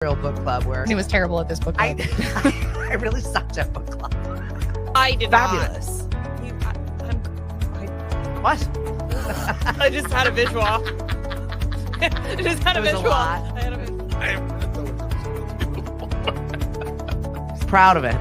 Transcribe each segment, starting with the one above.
Real book club where He was terrible at this book club. I really sucked at book club. I did Fabulous. What? I just had a visual. I just had a It was a visual. lot. I had a visual. Proud of it.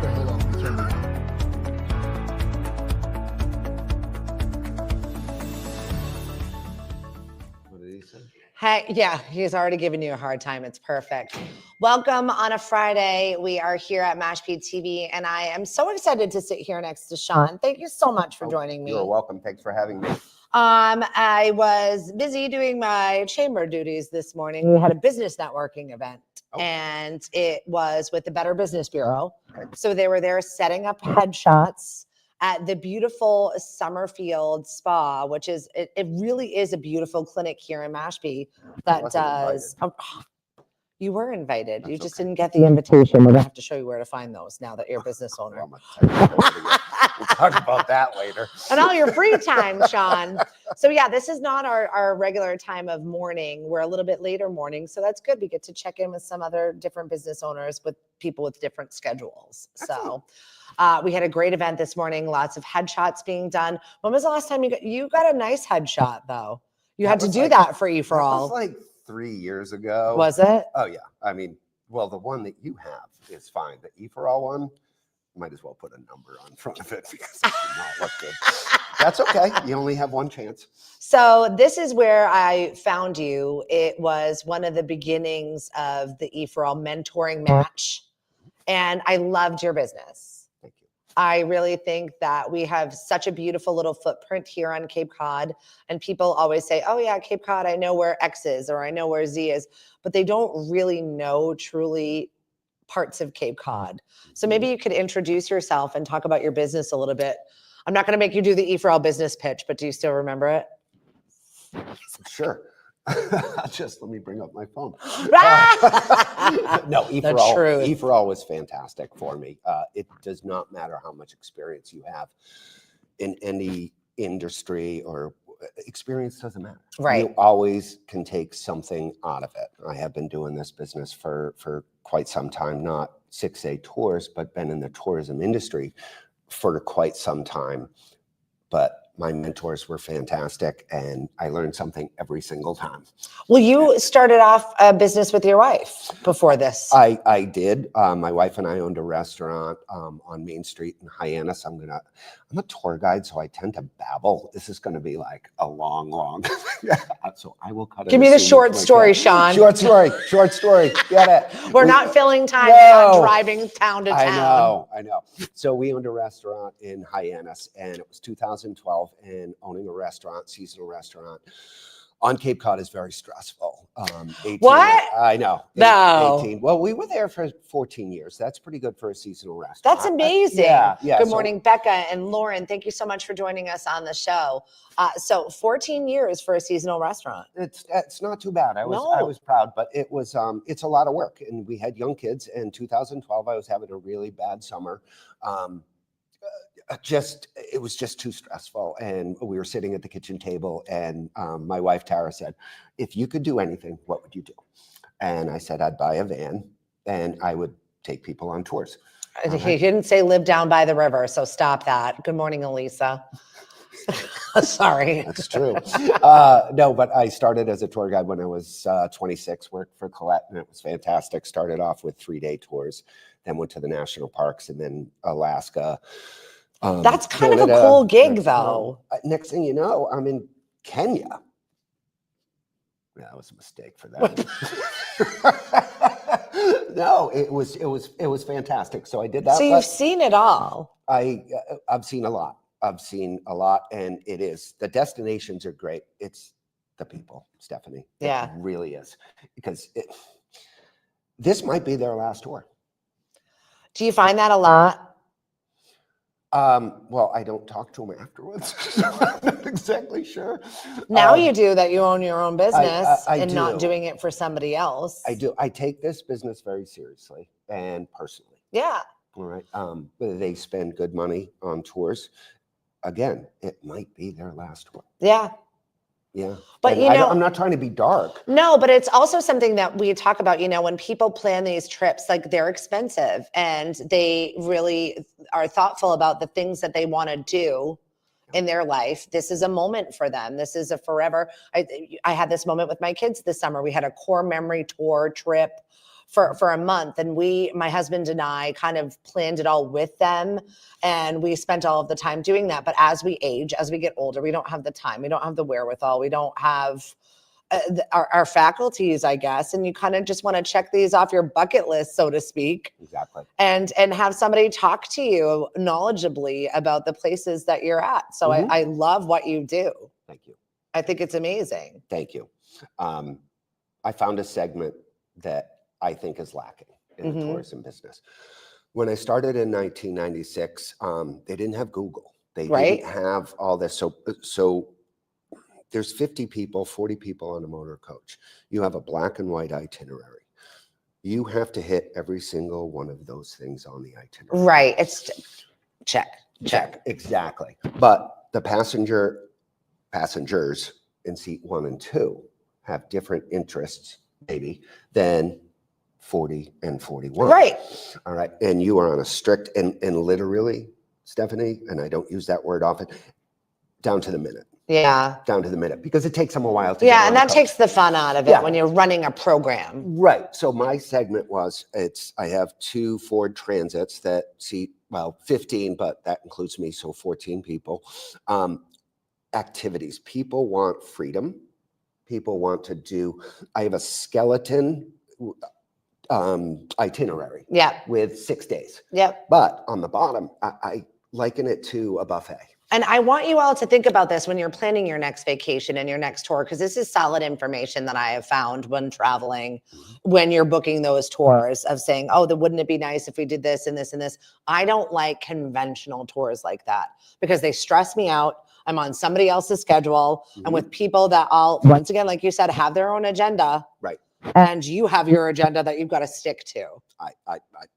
What did he say? Hey, yeah, he's already given you a hard time. It's perfect. Welcome on a Friday. We are here at Mashpee TV, and I am so excited to sit here next to Sean. Thank you so much for joining me. You're welcome. Thanks for having me. I was busy doing my chamber duties this morning. We had a business networking event, and it was with the Better Business Bureau. Okay. So they were there setting up headshots at the beautiful Summerfield Spa, which is, it really is a beautiful clinic here in Mashpee that wasn't does. You were invited. You That's just okay. didn't get the invitation. We're gonna have to show you where to find those now that you're a business owner. Well, we'll talk about that later. And all your free time, Sean. So yeah, this is not our regular time of morning. We're a little bit later morning. So that's good. We get to check in with some other different business owners, with people with different schedules. Excellent. So we had a great event this morning, lots of headshots being done. When was the last time you got a nice headshot though? You That had to was do like- that for E for That All. was like 3 years ago. Was it? Oh yeah. I mean, well, the one that you have is fine. The E for All one, might as well put a number on front of it because it did not look good. That's okay. You only have one chance. So this is where I found you. It was one of the beginnings of the E for All mentoring match. And I loved your business. Thank you. I really think that we have such a beautiful little footprint here on Cape Cod. And people always say, oh yeah, Cape Cod, I know where X is, or I know where Z is, but they don't really know truly parts of Cape Cod. So maybe you could introduce yourself and talk about your business a little bit. I'm not going to make you do the E for All business pitch, but do you still remember it? Sure. Just let me bring up my phone. Ah! No, E The for All. truth. E for All was fantastic for me. It does not matter how much experience you have in any industry, or experience doesn't matter. Right. You always can take something out of it. I have been doing this business for quite some time, not 6A tours, but been in the tourism industry for quite some time. But my mentors were fantastic, and I learned something every single time. Well, you started off a business with your wife before this. I did. My wife and I owned a restaurant on Main Street in Hyannis. I'm a tour guide, so I tend to babble. This is going to be like a long. So I will cut it. Give me the short story, Sean. Short story. Get it? We're not filling time, No. we're not driving town to town. I know. So we owned a restaurant in Hyannis, and it was 2012, and owning a restaurant, seasonal restaurant on Cape Cod is very stressful. 18, What? I know. No. 18. Well, we were there for 14 years. That's pretty good for a seasonal restaurant. That's amazing. Yeah. Good So morning, Becca and Lauren. Thank you so much for joining us on the show. So 14 years for a seasonal restaurant. It's not too bad. I was proud, but it was it's a lot of work, and we had young kids. In 2012, I was having a really bad summer. It was just too stressful, and we were sitting at the kitchen table, and my wife Tara said, if you could do anything, what would you do? And I said, I'd buy a van and I would take people on tours. He didn't say live down by the river, so stop that. Good morning, Elisa. Sorry. That's true. No, but I started as a tour guide when I was 26, worked for Colette, and it was fantastic. Started off with 3-day tours, then went to the national parks, and then Alaska. That's kind of Canada, a cool gig, Mexico. though. Next thing you know, I'm in Kenya. Yeah, that was a mistake for that. No, it was fantastic. So I did that. So you've seen it all. I've seen a lot. And the destinations are great. It's the people, Stephanie. Yeah. It really is, because this might be their last tour. Do you find that a lot? Well, I don't talk to them afterwards, so I'm not exactly sure. Now you do that you own your own business I and do. not doing it for somebody else. I do. I take this business very seriously and personally. Yeah. All right. They spend good money on tours. Again, it might be their last tour. Yeah. Yeah. But And you know, I'm not trying to be dark. no, but it's also something that we talk about, you know, when people plan these trips, like they're expensive and they really are thoughtful about the things that they want to do in their life. This is a moment for them. This is a forever. I had this moment with my kids this summer. We had a core memory tour trip for a month, and my husband and I kind of planned it all with them, and we spent all of the time doing that. But as we age, as we get older, we don't have the time, we don't have the wherewithal, we don't have our faculties, I guess, and you kind of just want to check these off your bucket list, so to speak. Exactly. And have somebody talk to you knowledgeably about the places that you're at. So I love what you do. Thank you. I think it's amazing. Thank you. I found a segment that I think is lacking in the tourism business. When I started in 1996, they didn't have Google. They didn't have all this. So there's 50 people, 40 people on a motor coach. You have a black and white itinerary. You have to hit every single one of those things on the itinerary. Right. It's check. Exactly. But the passengers in seat 1 and 2 have different interests, maybe, than 40 and 41. Right. All right. And you are on a strict and literally, Stephanie, and I don't use that word often, down to the minute. Yeah. Down to the minute, because it takes them a while to get and that takes the fun out of it when you're running a program. Right. So my segment was, I have 2 Ford Transits that seat, 15, but that includes me, so 14 people. Activities. People want freedom. People want to do, I have a skeleton itinerary with 6 days. Yep. But on the bottom, I liken it to a buffet. And I want you all to think about this when you're planning your next vacation and your next tour, because this is solid information that I have found when traveling, when you're booking those tours, of saying, oh, wouldn't it be nice if we did this and this and this? I don't like conventional tours like that because they stress me out. I'm on somebody else's schedule and with people that all, once again, like you said, have their own agenda. Right. And you have your agenda that you've got to stick to.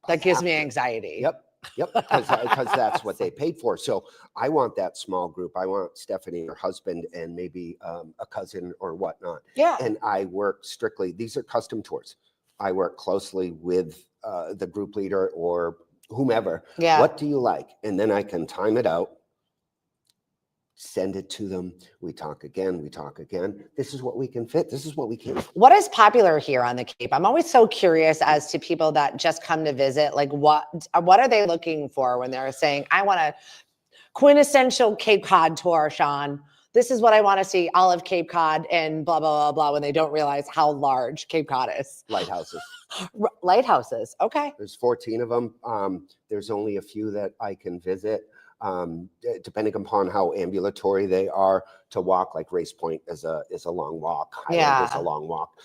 That gives me anxiety. Yep, because that's what they paid for. So I want that small group. I want Stephanie, her husband, and maybe a cousin or whatnot. Yeah. And I work strictly, these are custom tours. I work closely with the group leader or whomever. Yeah. What do you like? And then I can time it out, send it to them. We talk again. This is what we can fit. This is what we can. What is popular here on the Cape? I'm always so curious as to people that just come to visit. Like what are they looking for when they're saying, I want a quintessential Cape Cod tour, Sean? This is what I want to see, all of Cape Cod and blah, blah, blah, blah, when they don't realize how large Cape Cod is. Lighthouses. Lighthouses. Okay. There's 14 of them. There's only a few that I can visit. Depending upon how ambulatory they are, to walk, like Race Point is a long walk. Highland is a long walk.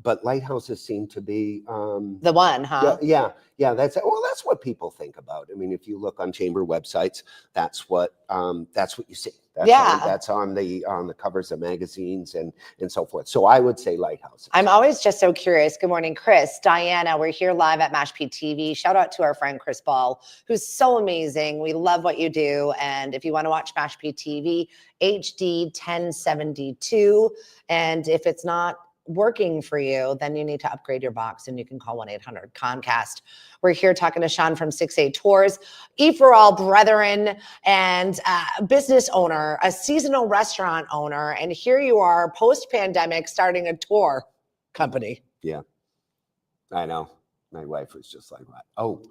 But lighthouses seem to be the one, huh? Yeah. That's what people think about. I mean, if you look on chamber websites, that's what you see. That's on the covers of magazines and so forth. So I would say lighthouses. I'm always just so curious. Good morning, Chris, Diana. We're here live at Mashpee TV. Shout out to our friend Chris Ball, who's so amazing. We love what you do. And if you want to watch Mashpee TV, HD 1072. And if it's not working for you, then you need to upgrade your box and you can call 1-800-COMCAST. We're here talking to Sean from 6A Tours, E for All Brethren, and business owner, a seasonal restaurant owner. And here you are post-pandemic starting a tour company. Yeah, I know. My wife was just like, what? Oh.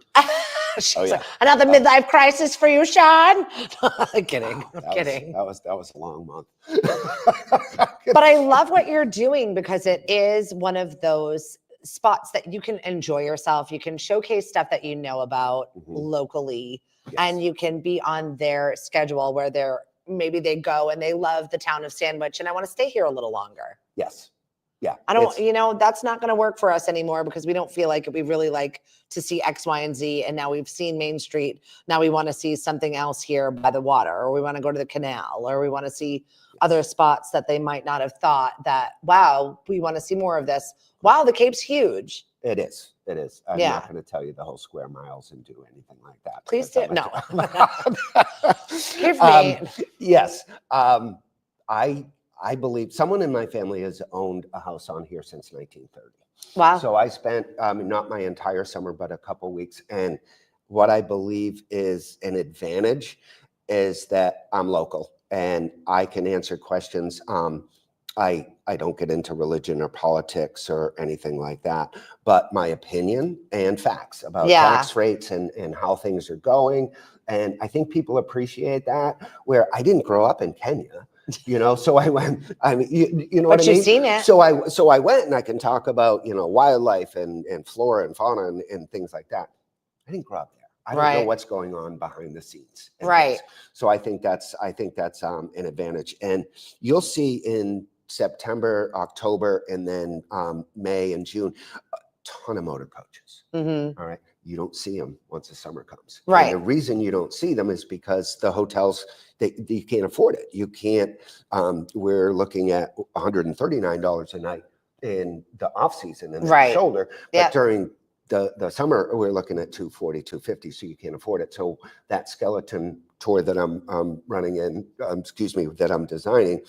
Like, another midlife crisis for you, Sean. I'm kidding. I'm kidding. That was a long month. But I love what you're doing because it is one of those spots that you can enjoy yourself. You can showcase stuff that you know about locally, and you can be on their schedule where maybe they go and they love the town of Sandwich, and I want to stay here a little longer. Yes. Yeah. I don't, that's not going to work for us anymore because we don't feel like we really like to see X, Y, and Z. And now we've seen Main Street. Now we want to see something else here by the water, or we want to go to the canal, or we want to see other spots that they might not have thought that, wow, we want to see more of this. Wow, the Cape's huge. It is. I'm not going to tell you the whole square miles and do anything like that. Please do. No. Give me. Yes. I I believe someone in my family has owned a house on here since 1930. Wow. So I spent not my entire summer, but a couple weeks. And what I believe is an advantage is that I'm local and I can answer questions. I don't get into religion or politics or anything like that, but my opinion and facts about tax rates and how things are going. And I think people appreciate that, where I didn't grow up in Kenya. So I went, I mean, you know what I mean? But you've seen it. So I went and I can talk about, wildlife and flora and fauna and things like that. I didn't grow up there. I don't know what's going on behind the scenes. Right. So I think that's an advantage. And you'll see in September, October, and then May and June, a ton of motor coaches. All right. You don't see them once the summer comes. Right. And the reason you don't see them is because the hotels, you can't afford it. You can't, we're looking at $139 a night in the off season and the shoulder, but during the summer, we're looking at $240, $250, so you can't afford it. So that skeleton tour that I'm running that I'm designing,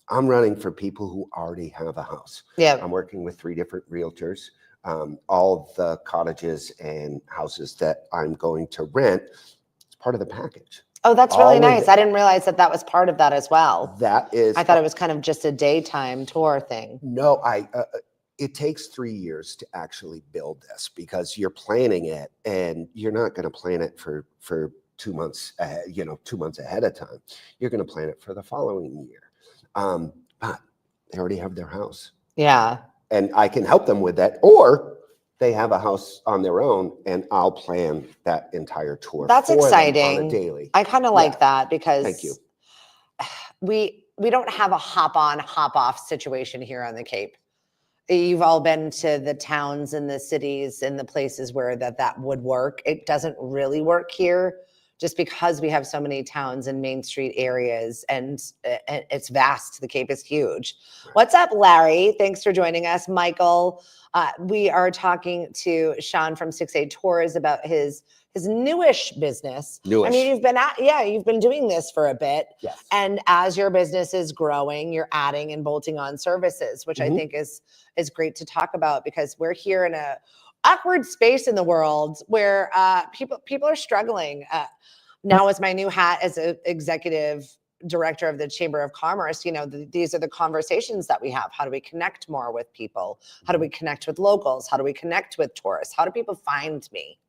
I'm running for people who already have a house. Yeah. I'm working with 3 different realtors. All the cottages and houses that I'm going to rent, it's part of the package. Oh, that's really nice. I didn't realize that was part of that as well. That is. I thought it was kind of just a daytime tour thing. No, it takes 3 years to actually build this, because you're planning it and you're not going to plan it for 2 months, 2 months ahead of time. You're going to plan it for the following year. But they already have their house. Yeah. And I can help them with that, or they have a house on their own and I'll plan that entire tour. That's exciting. On a daily. I kind of like that, because thank you. We don't have a hop on, hop off situation here on the Cape. You've all been to the towns and the cities and the places where that would work. It doesn't really work here, just because we have so many towns and Main Street areas, and it's vast. The Cape is huge. Right. What's up, Larry? Thanks for joining us. Michael, we are talking to Sean from 6A Tours about his newish business. I mean, you've been doing this for a bit. Yes. And as your business is growing, you're adding and bolting on services, which I think is great to talk about, because we're here in a awkward space in the world where people are struggling. Now, as my new hat as an executive director of the Chamber of Commerce, these are the conversations that we have. How do we connect more with people? How do we connect with locals? How do we connect with tourists? How do people find me?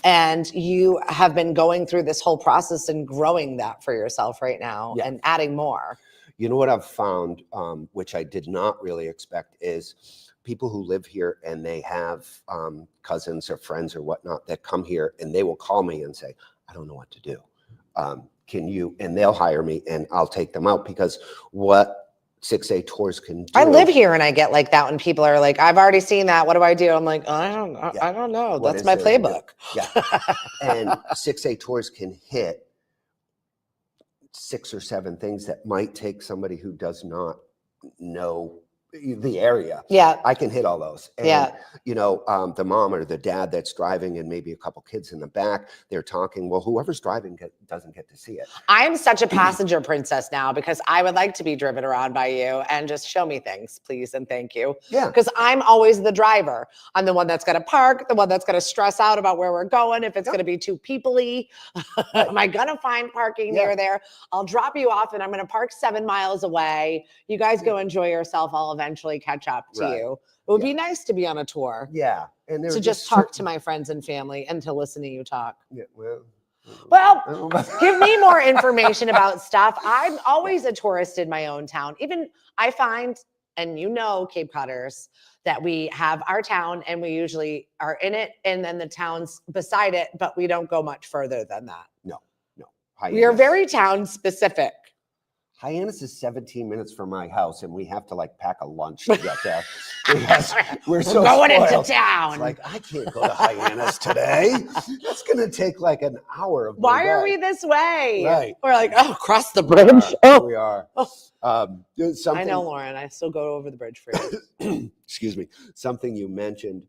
And you have been going through this whole process and growing that for yourself right now and adding more. You know what I've found, which I did not really expect, is people who live here and they have cousins or friends or whatnot that come here, and they will call me and say, I don't know what to do. Can you, and they'll hire me and I'll take them out, because what 6A Tours can do. I live here and I get like that when people are like, I've already seen that. What do I do? I'm like, I don't know. That's my playbook. Yeah. And 6A Tours can hit 6 or 7 things that might take somebody who does not know the area. Yeah. I can hit all those. And, the mom or the dad that's driving and maybe a couple kids in the back, they're talking. Well, whoever's driving doesn't get to see it. I'm such a passenger princess now, because I would like to be driven around by you and just show me things, please. And thank you. Yeah. Because I'm always the driver. I'm the one that's going to park, the one that's going to stress out about where we're going. If it's going to be too people-y, am I going to find parking near there? I'll drop you off and I'm going to park 7 miles away. You guys go enjoy yourself. I'll eventually catch up to you. It would be nice to be on a tour. Yeah. And to just talk to my friends and family and to listen to you talk. Yeah, well, give me more information about stuff. I'm always a tourist in my own town. Even I find, and Cape Codders, that we have our town and we usually are in it and then the towns beside it, but we don't go much further than that. No. We are very town specific. Hyannis is 17 minutes from my house, and we have to pack a lunch to get there. We're so going spoiled. Into town. It's I can't go to Hyannis today. That's going to take an hour of Why are we this way? Right. We're across the bridge. We are. I know, Lauren. I still go over the bridge for you. Excuse me. Something you mentioned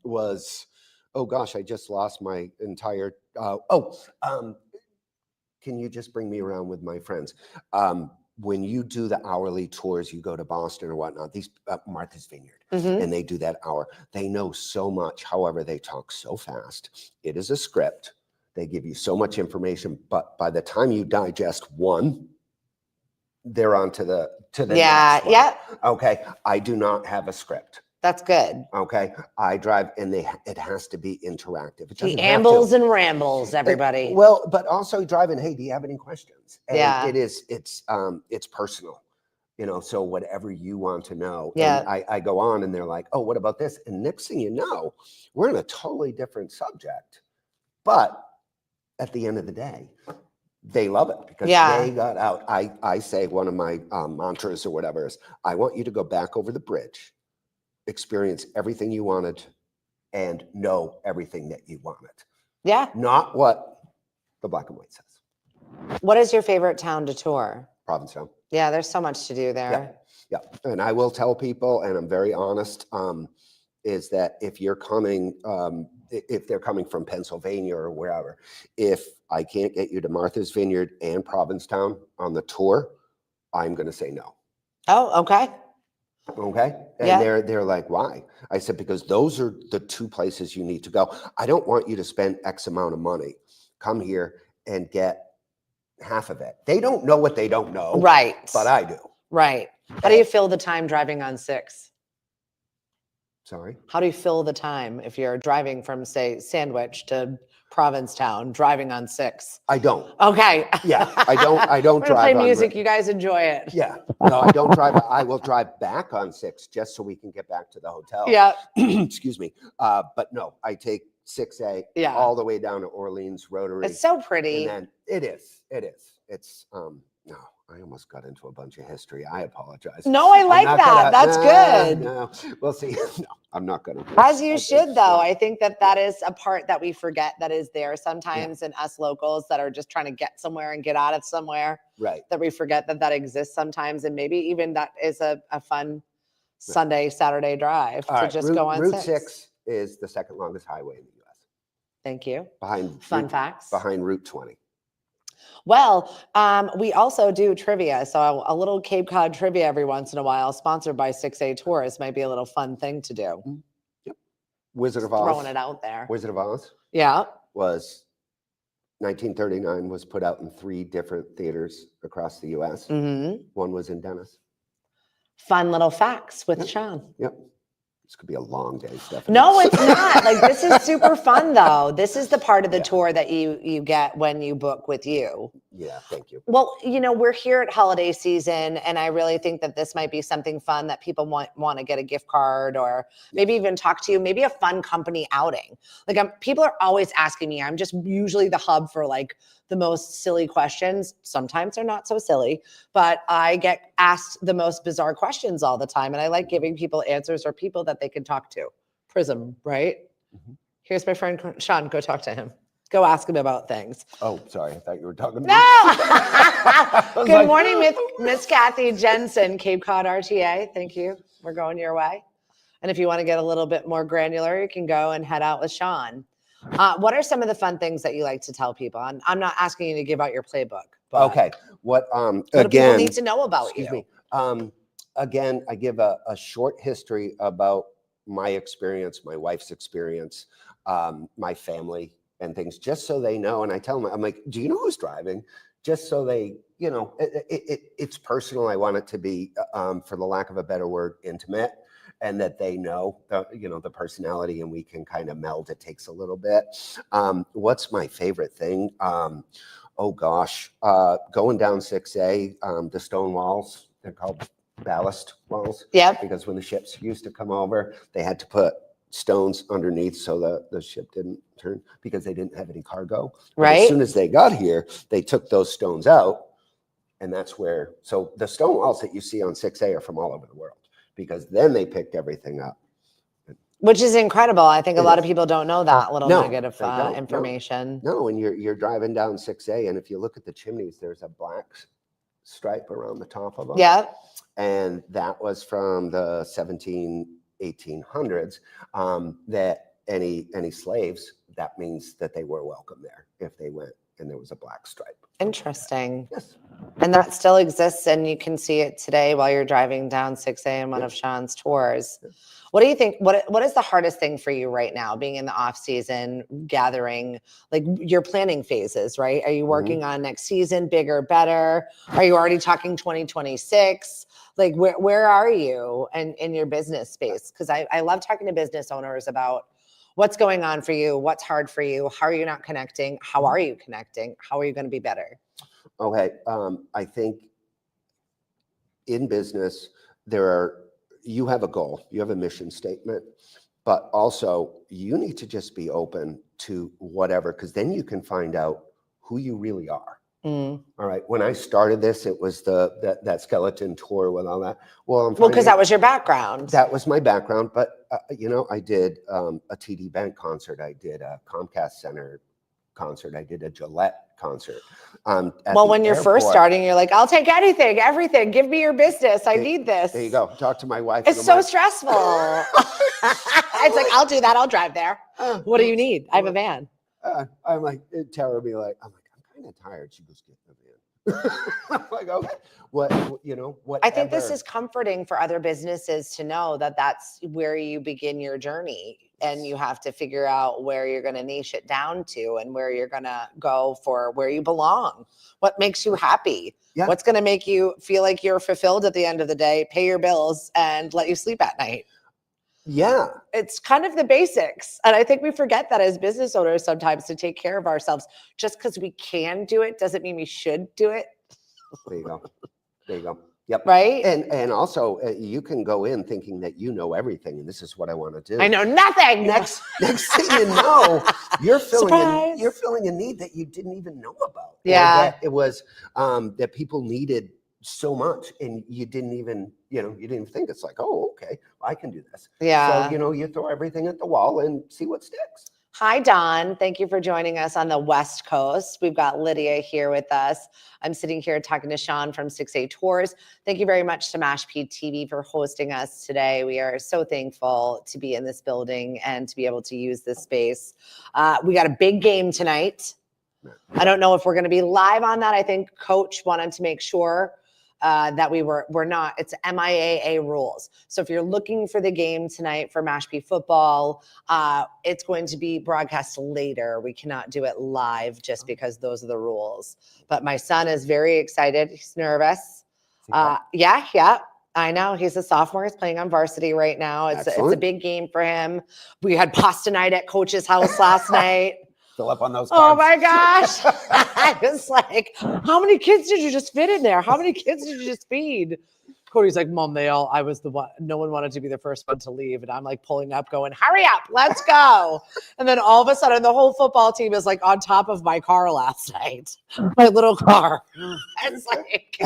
was, oh gosh, I just lost my entire. Can you just bring me around with my friends? when you do the hourly tours, you go to Boston or whatnot, these Martha's Vineyard, Mhm. and they do that hour. They know so much. However, they talk so fast. It is a script. They give you so much information, but by the time you digest one, they're on to the Yeah, next one. yeah, Okay. I do not have a script. that's good. Okay. I drive, and it has to be interactive. It He doesn't have ambles to. and rambles, everybody. Well, but also driving, hey, do you have any questions? And Yeah. it's personal, so whatever you want to know. Yeah. And I go on and they're like, oh, what about this? And next thing you know, we're in a totally different subject. But at the end of the day, they love it because Yeah. they got out. I say one of my mantras or whatever is, I want you to go back over the bridge, experience everything you wanted, and know everything that you wanted. Yeah. Not what the black and white says. What is your favorite town to tour? Provincetown. Yeah, there's so much to do there. Yeah. And I will tell people, and I'm very honest, is that if you're coming, if they're coming from Pennsylvania or wherever, if I can't get you to Martha's Vineyard and Provincetown on the tour, I'm going to say no. Oh, okay. Okay. And Yeah. they're like, why? I said, because those are the two places you need to go. I don't want you to spend X amount of money. Come here and get half of it. They don't know what they don't know. Right. But I do. Right. How do you fill the time driving on 6? Sorry. How do you fill the time if you're driving from, say, Sandwich to Provincetown, driving on 6? I don't. Okay. Yeah, I don't We're drive gonna play on music. Ri- You guys enjoy it. Yeah, no, I don't drive. I will drive back on 6 just so we can get back to the hotel. Yeah. Excuse me. But no, I take 6A Yeah. all the way down to Orleans Rotary. It's so pretty. And then it is. It's no, I almost got into a bunch of history. I apologize. No, I like I'm not that. gonna- That's nah, good. No, we'll see. No, I'm not gonna. As you It's- should, though. yeah. I think that is a part that we forget that is there sometimes in us locals that are just trying to get somewhere and get out of somewhere, Right. that we forget that exists sometimes. And maybe even that is a fun Sunday, Saturday drive All to right, just go on Route 6. 6 is the second longest highway in the U.S. Thank you. Behind Fun facts. Behind Route 20. Well, we also do trivia. So a little Cape Cod trivia every once in a while, sponsored by 6A Tours, might be a little fun thing to do. Yep. Wizard of Just Oz. throwing it out there. Wizard of Oz Yeah. was 1939, was put out in 3 different theaters across the U.S. Hmm. One was in Dennis. Fun little facts with Yep. Sean. Yep. This could be a long day, Stephanie. No, it's not. Like, this is super fun, though. This is the part of the Yeah. tour that you get when you book with you. Yeah, thank you. Well, we're here at holiday season, and I really think that this might be something fun that people want to get a gift card, or maybe even talk to you, maybe a fun company outing. Like, people are always asking me. I'm just usually the hub for like the most silly questions. Sometimes they're not so silly, but I get asked the most bizarre questions all the time, and I like giving people answers or people that they can talk to. Prism, right? Mhm. Here's my friend Sean. Go talk to him. Go ask him about things. Oh, sorry. I thought you were talking to me. No! I was Good like, morning, Miss Kathy Jensen, Cape Cod RTA. Thank you. We're going your way. And if you want to get a little bit more granular, you can go and head out with Sean. What are some of the fun things that you like to tell people? I'm not asking you to give out your playbook. But Okay. What what do people again? need to know about Excuse you? me. Again, I give a short history about my experience, my wife's experience, my family, and things, just so they know. And I tell them, I'm like, do you know who's driving? Just so they, it's personal. I want it to be, for the lack of a better word, intimate, and that they know, the personality, and we can kind of meld. It takes a little bit. What's my favorite thing? Oh gosh, going down 6A, the stone walls, they're called ballast walls. Yep. Because when the ships used to come over, they had to put stones underneath so that the ship didn't turn, because they didn't have any cargo. But Right. as soon as they got here, they took those stones out, and that's where, so the stone walls that you see on 6A are from all over the world, because then they picked everything up. Which is incredible. I think a It lot is. of people don't know that little No, nugget of they don't. No. information. No, and you're driving down 6A, and if you look at the chimneys, there's a black stripe around the top of them. Yeah. And that was from the 1800s, that any slaves, that means that they were welcome there if they went and there was a black stripe. Interesting. Yes. And that still exists, and you can see it today while you're driving down 6A in one of Sean's tours. What do you think? What is the hardest thing for you right now, being in the off season, gathering, like your planning phases, right? Are you working on next season, bigger, better? Are you already talking 2026? Like where are you in your business space? Because I love talking to business owners about what's going on for you, what's hard for you, how are you not connecting, how are you connecting, how are you going to be better? Okay. I think in business, you have a goal, you have a mission statement, but also you need to just be open to whatever, because then you can find out who you really are. All right. When I started this, it was that skeleton tour with all that. Well, because that was your background. That was my background. But, I did a TD Bank concert. I did a Comcast Center concert. I did a Gillette concert. Well, when you're first starting, you're like, I'll take anything, everything. Give me your business. I need this. There you go. Talk to my wife. It's so stressful. It's like, I'll do that. I'll drive there. What do you need? I have a van. I'm like, Tara would be like, I'm kind of tired. She goes, get the van. I'm like, okay, what? I think this is comforting for other businesses to know that that's where you begin your journey, and you have to figure out where you're going to niche it down to and where you're going to go for where you belong. What makes you happy? Yeah. What's going to make you feel like you're fulfilled at the end of the day, pay your bills, and let you sleep at night? Yeah. It's kind of the basics. And I think we forget that as business owners sometimes, to take care of ourselves. Just because we can do it doesn't mean we should do it. There you go. There you go. Yep. Right. And also you can go in thinking that you know everything and this is what I want to do. I know nothing. Next thing you know, you're filling a need that you didn't even know about. Yeah. That it was that people needed so much and you didn't even think. It's like, oh, okay, I can do this. Yeah. So, you throw everything at the wall and see what sticks. Hi, Don. Thank you for joining us on the West Coast. We've got Lydia here with us. I'm sitting here talking to Sean from 6A Tours. Thank you very much to Mashpee TV for hosting us today. We are so thankful to be in this building and to be able to use this space. We got a big game tonight. I don't know if we're going to be live on that. I think Coach wanted to make sure that we're not. It's MIAA rules. So if you're looking for the game tonight for Mashpee football, it's going to be broadcast later. We cannot do it live just because those are the rules. But my son is very excited. He's nervous. Yeah. I know. He's a sophomore. He's playing on varsity right now. It's a big game for him. We had pasta night at Coach's house last night. Fill up on those carbs. Oh my gosh. I was like, how many kids did you just fit in there? How many kids did you just feed? Cody's like, Mom, I was the one, no one wanted to be the first one to leave. And I'm like pulling up going, hurry up, let's go. And then all of a sudden the whole football team is like on top of my car last night, my little car. It's like,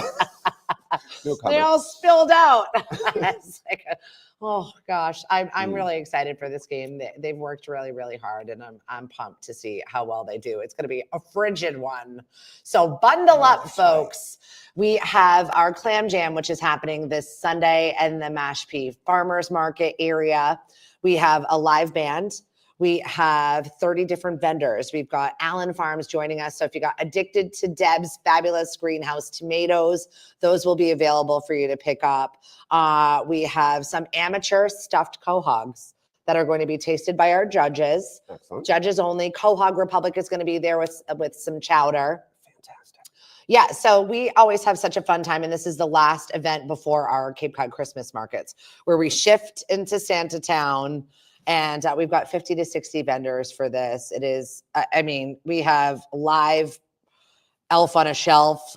they all spilled out. It's like, oh gosh, I'm really excited for this game. They've worked really, really hard, and I'm pumped to see how well they do. It's going to be a frigid one. So bundle up, folks. We have our Clam Jam, which is happening this Sunday in the Mashpee Farmers Market area. We have a live band. We have 30 different vendors. We've got Allen Farms joining us. So if you got addicted to Deb's fabulous greenhouse tomatoes, those will be available for you to pick up. We have some amateur stuffed quahogs that are going to be tasted by our judges. Excellent. Judges only. Quahog Republic is going to be there with some chowder. Fantastic. Yeah, so we always have such a fun time, and this is the last event before our Cape Cod Christmas markets, where we shift into Santa Town. And we've got 50 to 60 vendors for this. It is, we have live elf on a shelf.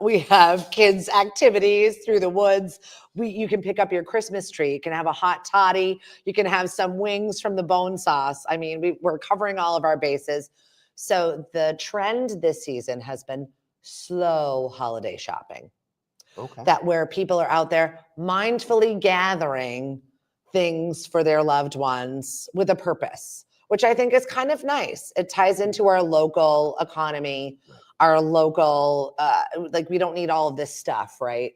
We have kids activities through the woods. You can pick up your Christmas tree. You can have a hot toddy. You can have some wings from the bone sauce. We're covering all of our bases. So the trend this season has been slow holiday shopping. Okay. That where people are out there mindfully gathering things for their loved ones with a purpose, which I think is kind of nice. It ties into our local economy, our local, we don't need all of this stuff, right?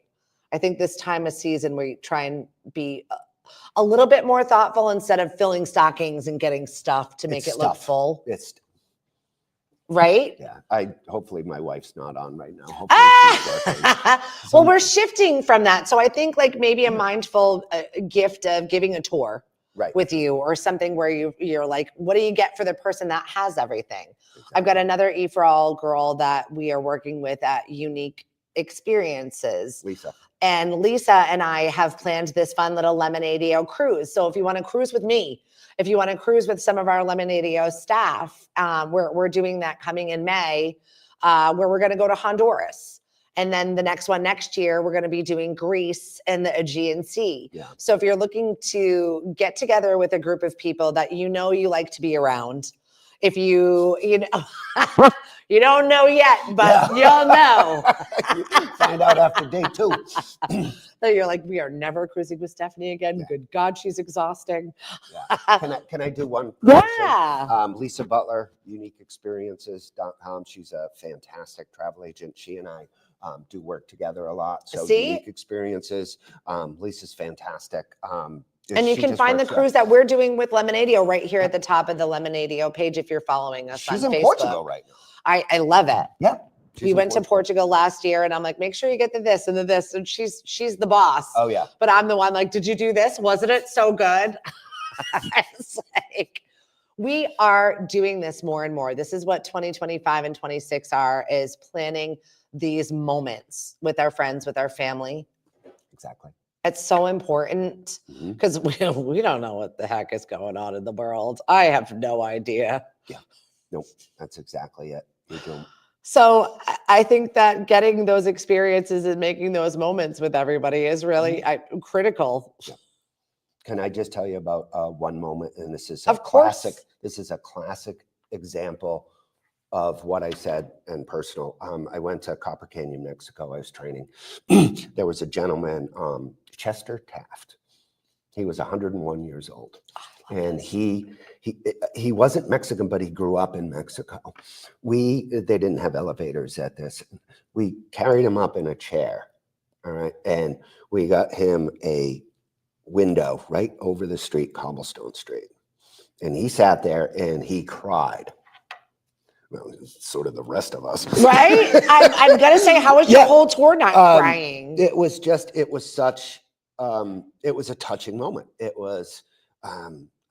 I think this time of season, we try and be a little bit more thoughtful instead of filling stockings and getting stuff to make it look full. right? Yeah. Hopefully my wife's not on right now. Hopefully she's working. Well, we're shifting from that. So I think like maybe a mindful gift of giving a tour Right. with you or something where you're like, what do you get for the person that has everything? Exactly. I've got another E for All girl that we are working with at Unique Experiences. Lisa. And Lisa and I have planned this fun little Lemonadio cruise. So if you want to cruise with me, if you want to cruise with some of our Lemonadio staff, we're doing that coming in May, where we're going to go to Honduras. And then the next one next year, we're going to be doing Greece and the Aegean Sea. Yeah. So if you're looking to get together with a group of people that you know you like to be around, if you know, you don't know yet, but you'll know. You find out after day 2. So you're like, we are never cruising with Stephanie again. Yeah. Good God, she's exhausting. Yeah. Can I do one person? Yeah. Lisa Butler, uniqueexperiences.com. She's a fantastic travel agent. She and I do work together a lot. So See? Unique Experiences. Lisa's fantastic. And you she can just find the works cruise that we're doing with Lemonadio right here at the top of the Lemonadio page if you're following us She's on in Facebook. Portugal right now. I love it. Yeah. We went to Portugal last year and I'm like, make sure you get the this and the this. And she's the boss. Oh, yeah. But I'm the one like, did you do this? Wasn't it so good? It's like, we are doing this more and more. This is what 2025 and 26 are, is planning these moments with our friends, with our family. Exactly. It's so important because we don't know what the heck is going on in the world. I have no idea. Yeah. Nope. That's exactly it. You don't. So I think that getting those experiences and making those moments with everybody is really critical. Yeah. Can I just tell you about one moment? And this is Of course. classic. This is a classic example of what I said and personal. I went to Copper Canyon, Mexico. I was training. There was a gentleman, Chester Taft. He was 101 years old. And he wasn't Mexican, but he grew up in Mexico. They didn't have elevators at this. We carried him up in a chair. All right. And we got him a window right over the street, Cobblestone Street. And he sat there and he cried. Well, sort of the rest of us. Right? I'm going to say, how was your whole tour not crying? It was such, it was a touching moment. It was,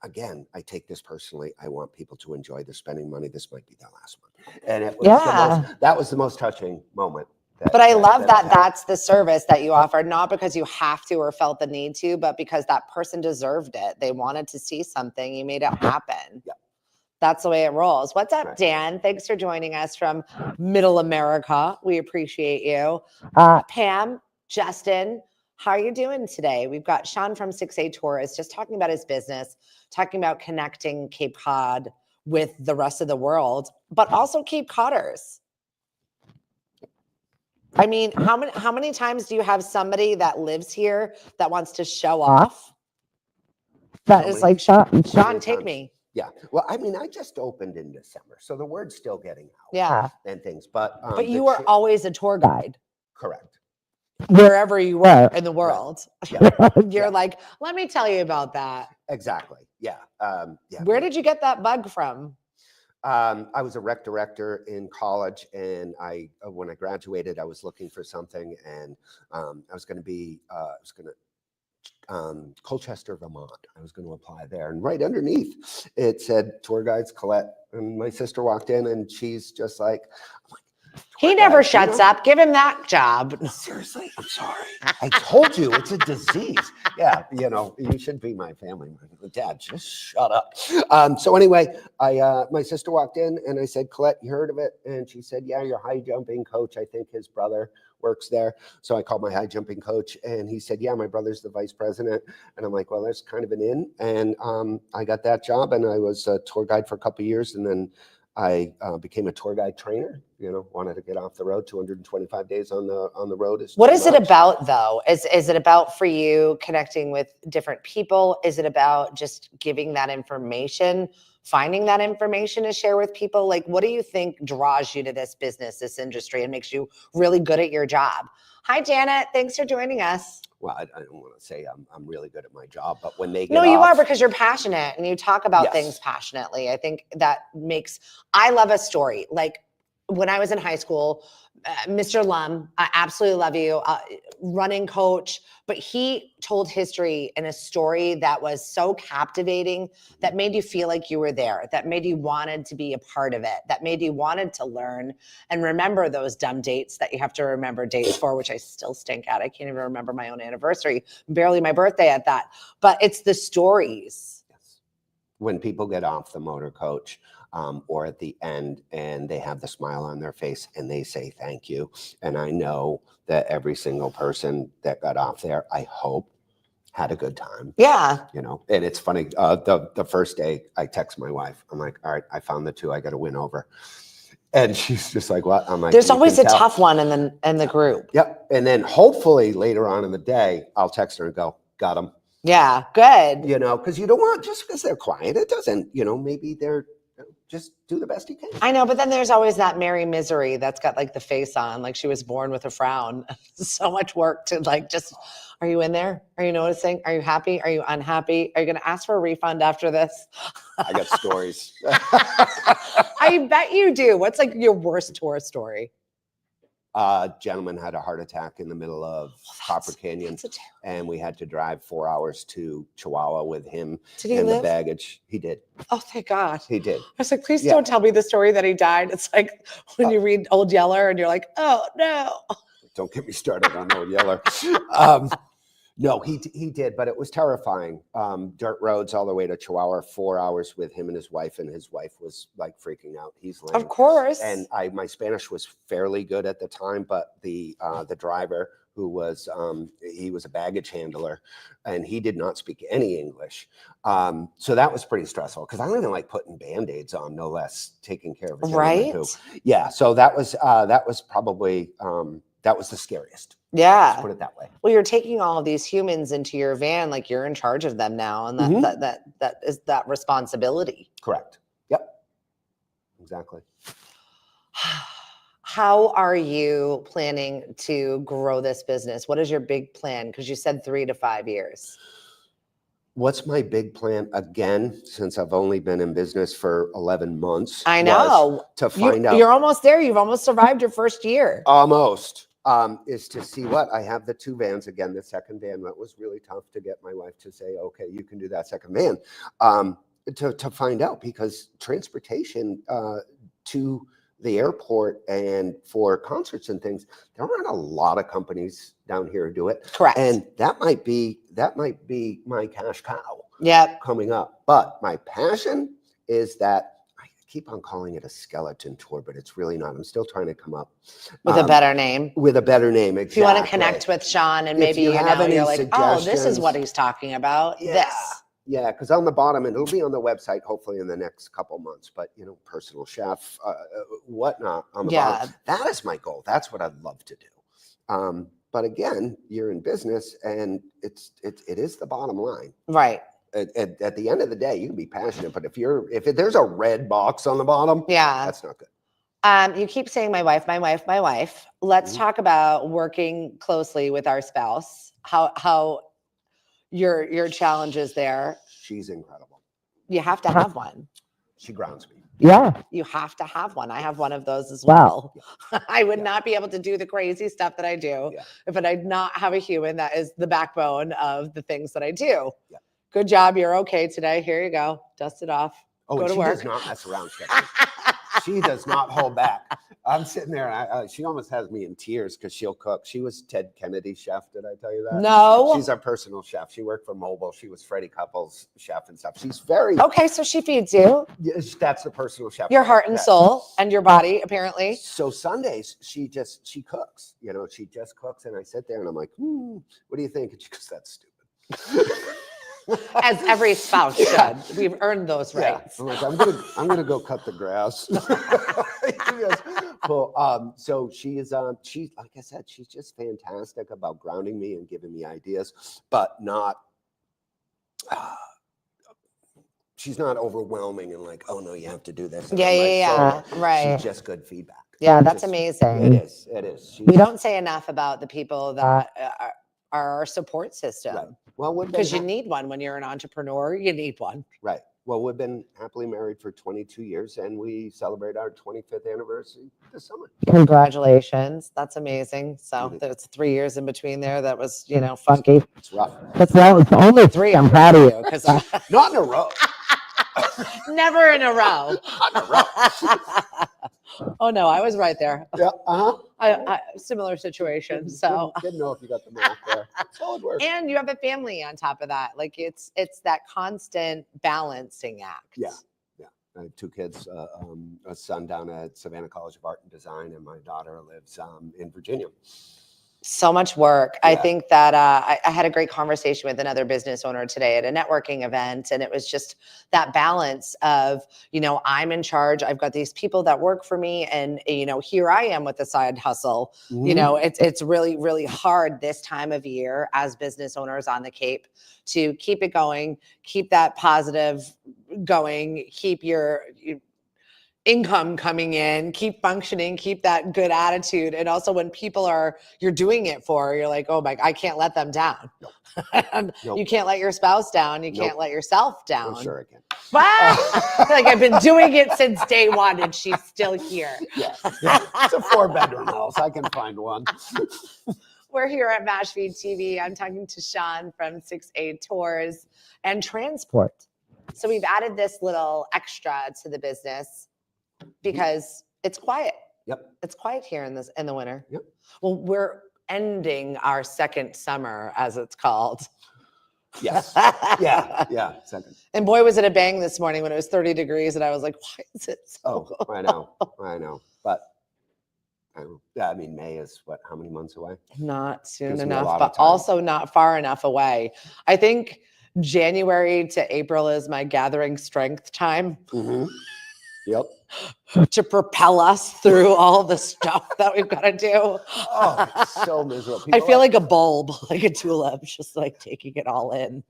again, I take this personally. I want people to enjoy their spending money. This might be their last one. And it was that was the most touching moment. But I love that that's the service that you offer, not because you have to or felt the need to, but because that person deserved it. They wanted to see something. You made it happen. Yeah. That's the way it rolls. What's up, Dan? Thanks for joining us from Middle America. We appreciate you. Pam, Justin, how are you doing today? We've got Sean from 6A Tourist just talking about his business, talking about connecting Cape Cod with the rest of the world, but also Cape Codders. I mean, how many times do you have somebody that lives here that wants to show off? That is like, Sean, take me. Yeah. Well, I mean, I just opened in December, so the word's still getting out. Yeah. And things, but you were always a tour guide. Correct. Wherever you were in the world. Yeah. You're like, let me tell you about that. Exactly. Yeah. Yeah. Where did you get that bug from? I was a rec director in college, and when I graduated, I was looking for something, and I was going to Colchester, Vermont. I was going to apply there, and right underneath it said tour guides Colette. And my sister walked in, and she's just like, he never shuts up. Give him that job. Seriously, I'm sorry. I told you it's a disease. Yeah, you should be my family member. Dad, just shut up. So anyway, my sister walked in and I said, Colette, you heard of it? And she said, yeah, your high jumping coach. I think his brother works there. So I called my high jumping coach and he said, yeah, my brother's the vice president. And I'm like, well, there's kind of an in. And I got that job and I was a tour guide for a couple of years. And then I became a tour guide trainer, wanted to get off the road. 225 days on the road. What is it about though? Is it about for you connecting with different people? Is it about just giving that information, finding that information to share with people? Like, what do you think draws you to this business, this industry, and makes you really good at your job? Hi, Janet. Thanks for joining us. well, I don't want to say I'm really good at my job, but when they get No, you off, are, because you're passionate and you talk about Yes. things passionately. I think that makes, I love a story. Like when I was in high school, Mr. Lum, I absolutely love you, running coach, but he told history in a story that was so captivating, that made you feel like you were there, that made you wanted to be a part of it, that made you wanted to learn and remember those dumb dates that you have to remember dates for, which I still stink at. I can't even remember my own anniversary, barely my birthday at that. But it's the stories. Yes. When people get off the motor coach, or at the end, and they have the smile on their face and they say thank you. And I know that every single person that got off there, I hope, had a good time. Yeah. You know, and it's funny. The first day, I text my wife. I'm like, all right, I found the 2 I got to win over. And she's just like, what? I'm like, There's "You always can a tell." tough one in the group. Yep. And then hopefully later on in the day, I'll text her and go, got them. Yeah, good. You know, because you don't want, just because they're quiet, it doesn't, you know, maybe they're, just do the best you can. I know, but then there's always that Mary Misery that's got like the face on, like she was born with a frown. So much work to like just, are you in there? Are you noticing? Are you happy? Are you unhappy? Are you going to ask for a refund after this? I got stories. I bet you do. What's like your worst tour story? Gentleman had a heart attack in the middle of Copper Canyon, and we had to drive 4 hours to Chihuahua with him Did he and live? the baggage. He did. Oh, thank God. He did. I was like, please Yeah. don't tell me the story that he died. It's like when you read Old Yeller and you're like, oh no. Don't get me started on Old Yeller. No, he did, but it was terrifying. Dirt roads all the way to Chihuahua, 4 hours with him and his wife was like freaking out. He's lame. Of course. And my Spanish was fairly good at the time, but the driver, who was he was a baggage handler, and he did not speak any English. So that was pretty stressful, because I don't even like putting Band-Aids on, no less taking care of a gentleman Right? who, yeah. So that was probably that was the scariest. Yeah. Let's put it that way. Well, you're taking all of these humans into your van, like you're in charge of them now, and that is that responsibility. Correct. Yep. Exactly. How are you planning to grow this business? What is your big plan? Because you said 3 to 5 years. What's my big plan? Again, since I've only been in business for 11 months. I know. To find out. You're almost there. You've almost survived your first year. Almost. Is to see what I have the 2 vans again. The second van, that was really tough to get my wife to say, okay, you can do that second van. To find out, because transportation to the airport and for concerts and things, there aren't a lot of companies down here who do it. Correct. And that might be my cash cow. Yep. Coming up. But my passion is that I keep on calling it a skeleton tour, but it's really not. I'm still trying to come up With a better name. With a better name, exactly. If you want to connect with Sean and maybe you're like, oh, this is what he's talking about. Yeah. This. Yeah, because on the bottom, and it'll be on the website hopefully in the next couple months, but personal chef, whatnot on the bottom. That is my goal. That's what I'd love to do. But again, you're in business, and it is the bottom line. Right. At the end of the day, you can be passionate, but if there's a red box on the bottom, that's not good. You keep saying my wife. Let's talk about working closely with our spouse. How your challenges there. She's incredible. You have to have one. She grounds me. Yeah. You have to have one. I have one of those as well. Yeah. I would not be able to do the crazy stuff that I do if I did not have a human that is the backbone of the things that I do. Yeah. Good job. You're okay today. Here you go. Dust it off. Oh, go to she work. Does not mess around, Stephanie. She does not hold back. I'm sitting there, and she almost has me in tears because she'll cook. She was Ted Kennedy's chef. Did I tell you that? No. She's our personal chef. She worked for Mobile. She was Freddie Couples' chef and stuff. She's very... Okay, so she feeds you. Yes, that's the personal chef. Your heart and soul and your body, apparently. So Sundays, she cooks. She just cooks, and I sit there, and I'm like, what do you think? And she goes, that's stupid. As every spouse should. We've earned those rights. I'm like, I'm gonna go cut the grass. Well, so she's like I said, she's just fantastic about grounding me and giving me ideas, but not. She's not overwhelming and like, oh no, you have to do this. Yeah. Right. She's just good feedback. Yeah, that's amazing. It is. We don't say enough about the people that our support Right. system. Well, we've been Because you need one when you're an entrepreneur. You need one. right. Well, we've been happily married for 22 years, and we celebrate our 25th anniversary this summer. Congratulations. That's amazing. So Mhm. there's 3 years in between there. That was, funky. It's rough. It's only 3. I'm proud of you because Not in a row. never in a row. Not in a row. Oh no, I was right there. Yeah. I similar situation. So Didn't know if you got the math there. Solid work. and you have a family on top of that. Like it's that constant balancing act. Yeah. I have 2 kids, a son down at Savannah College of Art and Design, and my daughter lives in Virginia. So much work. I Yeah. think that I had a great conversation with another business owner today at a networking event. And it was just that balance of, I'm in charge. I've got these people that work for me. And, here I am with the side hustle. It's really, really hard this time of year as business owners on the Cape to keep it going, keep that positive going, keep your income coming in, keep functioning, keep that good attitude. And also when people you're doing it for, you're like, oh my, I can't let them down. Nope. You can't let your spouse down. You can't let yourself down. I'm sure I can. Wow. I feel like I've been doing it since day one and she's still here. Yeah. It's a 4-bedroom house. I can find one. We're here at Mashpee TV. I'm talking to Sean from 6A Tours and Transport. So we've added this little extra to the business because it's quiet. Yep. It's quiet here in the winter. Yep. Well, we're ending our second summer, as it's called. Yes. Yeah. Second. And boy, was it a bang this morning when it was 30 degrees, and I was like, why is it so cold? I know. But I mean, May is how many months away? Not soon Gives me a enough, lot but of time. also not far enough away. I think January to April is my gathering strength time. Mm-hmm. Yep. To propel us through all the stuff that we've got to do. Oh, it's so miserable. I feel like a bulb, like a tulip, just like taking it all in.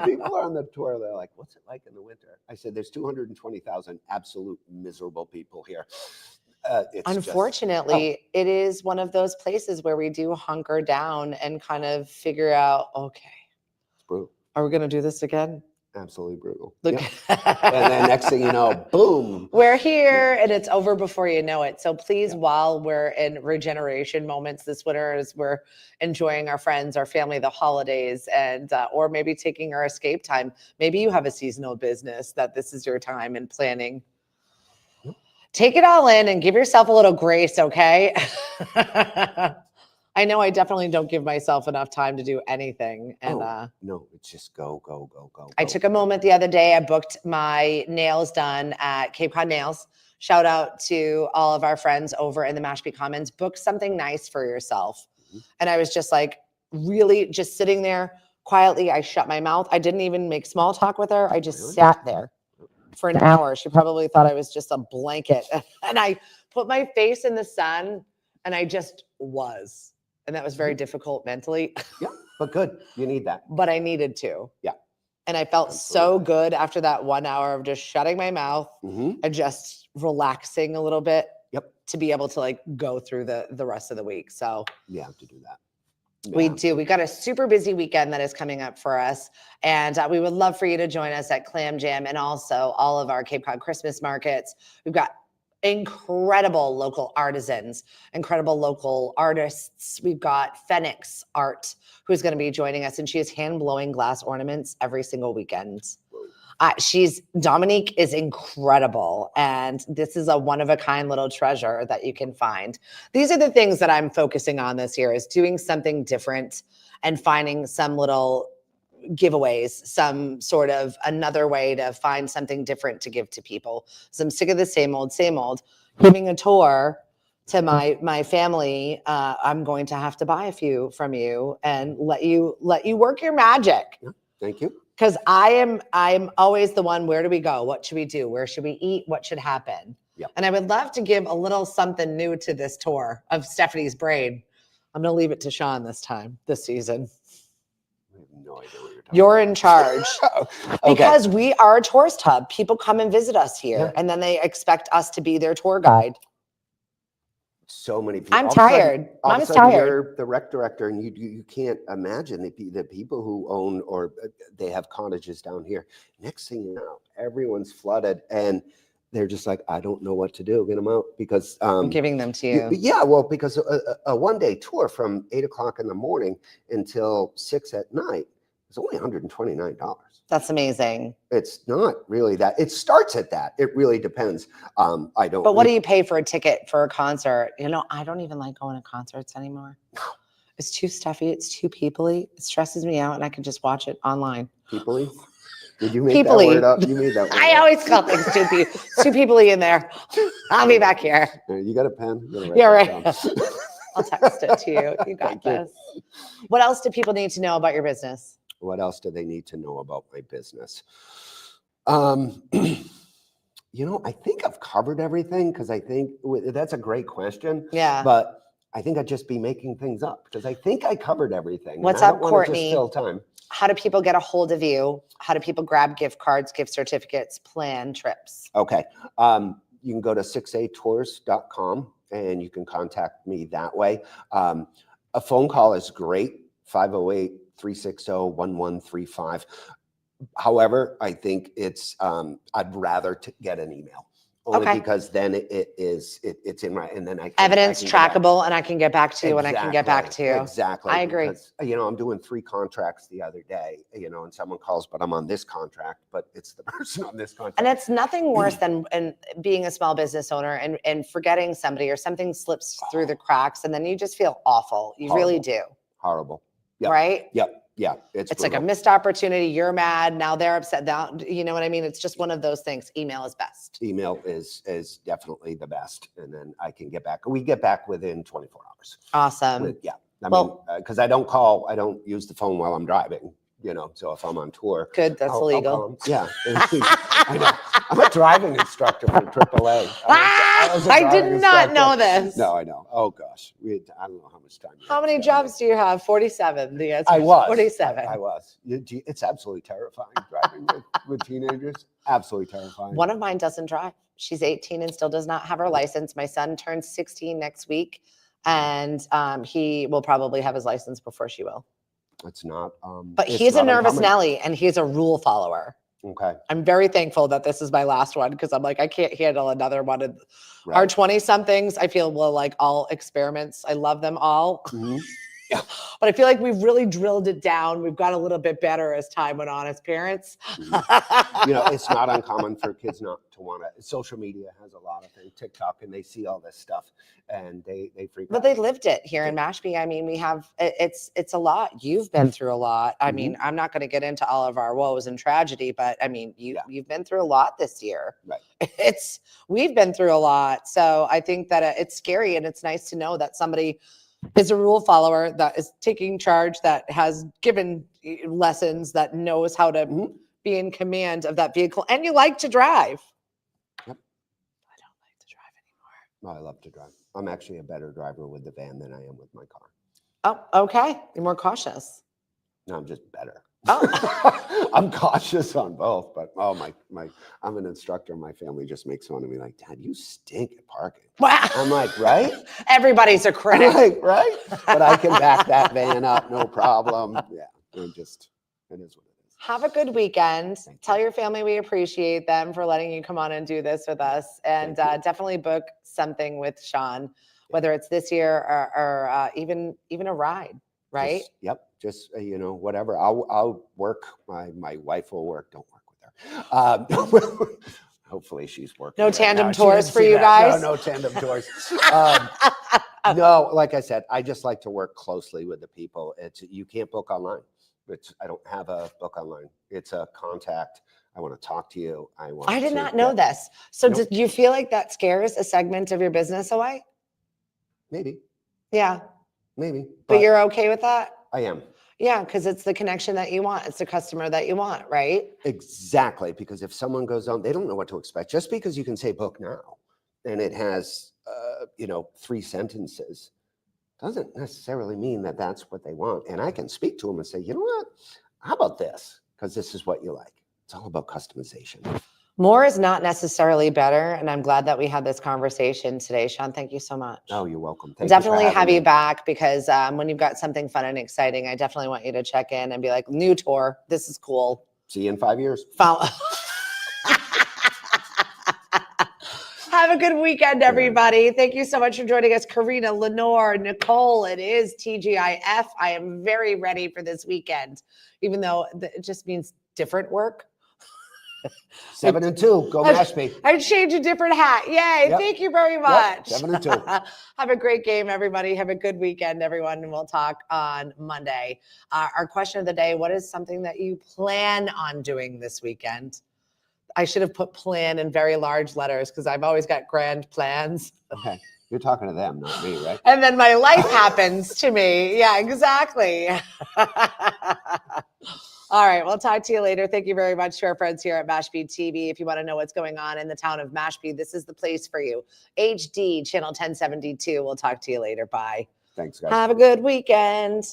People are on the tour. They're like, what's it like in the winter? I said, there's 220,000 absolute miserable people here. Unfortunately, it is one of those places where we do hunker down and kind of figure out, okay, it's brutal. Are we going to do this again? Absolutely brutal. Look. Yep. And then next thing you know, boom. We're here and it's over before you know it. So please, while we're in regeneration moments this winter, as we're enjoying our friends, our family, the holidays, and or maybe taking our escape time, maybe you have a seasonal business that this is your time and planning. Take it all in and give yourself a little grace, okay? I know I definitely don't give myself enough time to do anything. And no, it's just go. I took a moment the other day. I booked my nails done at Cape Cod Nails. Shout out to all of our friends over in the Mashpee Commons. Book something nice for yourself. Mm-hmm. And I was just like, really just sitting there quietly. I shut my mouth. I didn't even make small talk with her. I just sat there for an hour. She probably thought I was just a blanket. And I put my face in the sun and I just was. And that was very difficult mentally. Yeah, but good. You need that. But I needed to. Yeah. And I felt so good after that 1 hour of just shutting my mouth and just relaxing a little bit. Yep. To be able to like go through the rest of the week. So you have to do that. Yeah. We do. We got a super busy weekend that is coming up for us. And we would love for you to join us at Clam Jam and also all of our Cape Cod Christmas markets. We've got incredible local artisans, incredible local artists. We've got Phoenix Art, who's going to be joining us, and she is hand blowing glass ornaments every single weekend. Dominique is incredible, and this is a one-of-a-kind little treasure that you can find. These are the things that I'm focusing on this year, is doing something different and finding some little giveaways, some sort of another way to find something different to give to people. So I'm sick of the same old. Giving a tour to my family, I'm going to have to buy a few from you and let you work your magic. Yeah, thank you. Because I'm always the one, where do we go? What should we do? Where should we eat? What should happen? Yep. And I would love to give a little something new to this tour of Stephanie's braid. I'm going to leave it to Sean this season. I have no idea what you're talking You're about. in charge. Okay. Because we are a tourist hub. People come and visit us here, and then they expect us to be their tour guide. So many people. I'm All of a sudden- tired. all of a Mama's sudden tired. You're the rec director, and you can't imagine the people who own or they have cottages down here. Next thing you know, everyone's flooded, and they're just like, I don't know what to do. Get them out because I'm giving them to you. yeah, well, because a 1-day tour from 8 o'clock in the morning until 6 at night is only $129. That's amazing. It's not really that. It starts at that. It really depends. I don't. But what do you pay for a ticket for a concert? You know, I don't even like going to concerts anymore. It's too stuffy. It's too peoply. It stresses me out, and I can just watch it online. Peoply? Did you make Peoply. that word up? You made that word I up. always call things too peoply in there. I'll be back here. You got a pen? You gotta write Yeah, that right. down. I'll text it to you. You got Thank you. this. What else do people need to know about your business? What else do they need to know about my business? I think I've covered everything because I think that's a great question. Yeah. But I think I'd just be making things up because I think I covered everything. What's and I up, don't wanna just Courtney? fill time. How do people get a hold of you? How do people grab gift cards, gift certificates, plan trips? Okay. You can go to 6atours.com and you can contact me that way. A phone call is great, 508-360-1135. However, I think I'd rather get an email. Only Okay. because then it's in my, and then I can. Evidence I can get back. trackable, and I can get back to you when I can get back to you. Exactly. I agree. Because, I'm doing 3 contracts the other day, and someone calls, but I'm on this contract, but it's the person on this contract. And it's nothing worse than being a small business owner and forgetting somebody or something slips through the cracks, and then you just feel awful. You really do. Horrible. Yep. Right? Yep. Yeah. It's like a missed opportunity. You're mad. Now they're upset. Now, you know what I mean? It's just one of those things. Email is best. Email is definitely the best. And then I can get back. We get back within 24 hours. Awesome. Yeah. I mean, because I don't use the phone while I'm driving, so if I'm on tour. Good. That's illegal. Yeah. I know. I'm a driving instructor for AAA. I did not know this. No, I know. Oh gosh. I don't know how much time. How many jobs do you have? 47. The answer I is was 47. I was. It's absolutely terrifying driving with teenagers. Absolutely terrifying. One of mine doesn't drive. She's 18 and still does not have her license. My son turns 16 next week, and he will probably have his license before she will. It's not. But he's a nervous Nelly, and he's a rule follower. Okay. I'm very thankful that this is my last one because I'm like, I can't handle another one. Right. Our 20-somethings, I feel, will like all experiments. I love them all. Mm-hmm. Yeah. But I feel like we've really drilled it down. We've got a little bit better as time went on as parents. Mm-hmm. It's not uncommon for kids not to want to. Social media has a lot of things, TikTok, and they see all this stuff and they freak out. But they lived it here in Mashpee. I mean, we have, it's a lot. You've been through a lot. I mean, I'm not going to get into all of our woes and tragedy, but I mean, you've been through a lot this year. Right. We've been through a lot. So I think that it's scary, and it's nice to know that somebody is a rule follower that is taking charge, that has given lessons, that knows how to be in command of that vehicle. And you like to drive. Yep. I don't like to drive anymore. No, I love to drive. I'm actually a better driver with the van than I am with my car. Oh, okay. You're more cautious. No, I'm just better. Oh. I'm cautious on both, but I'm an instructor. My family just makes fun of me, like, Dad, you stink at parking. Wow. I'm like, right? Everybody's a critic. Like, right? But I can back that van up, no problem. Yeah, it is what it is. Have a good weekend. Tell your family we appreciate them for letting you come on and do this with us, and definitely book something with Sean, whether it's this year or even a ride. Right? Just whatever. I'll work. My wife will work. Don't work with her. Hopefully she's working. No tandem tours for you guys? No tandem tours. No, like I said, I just like to work closely with the people. You can't book online. I don't have a book online. It's a contact. I want to talk to you. I did not know this. So do you feel like that scares a segment of your business away? Maybe. Yeah. Maybe. But you're okay with that? I am. Yeah, because it's the connection that you want. It's the customer that you want, right? Exactly. Because if someone goes on, they don't know what to expect. Just because you can say book now and it has, 3 sentences doesn't necessarily mean that that's what they want. And I can speak to them and say, you know what? How about this? Because this is what you like. It's all about customization. More is not necessarily better. And I'm glad that we had this conversation today. Sean, thank you so much. Oh, you're welcome. I'll Thank you for definitely having have you me. back because when you've got something fun and exciting, I definitely want you to check in and be like, new tour. This is cool. See you in 5 years. Have a good weekend, everybody. Thank you so much for joining us. Karina, Lenore, Nicole, it is TGIF. I am very ready for this weekend, even though it just means different work. 7 and 2. Go Mashpee. I changed a different hat. Yay. Yep. Thank you very much. 7 and 2. Have a great game, everybody. Have a good weekend, everyone. And we'll talk on Monday. Our question of the day, what is something that you plan on doing this weekend? I should have put plan in very large letters because I've always got grand plans. Okay. You're talking to them, not me, right? And then my life happens to me. Yeah, exactly. All right, we'll talk to you later. Thank you very much to our friends here at Mashpee TV. If you want to know what's going on in the town of Mashpee, this is the place for you. HD, channel 1072. We'll talk to you later. Bye. Thanks, guys. Have a good weekend.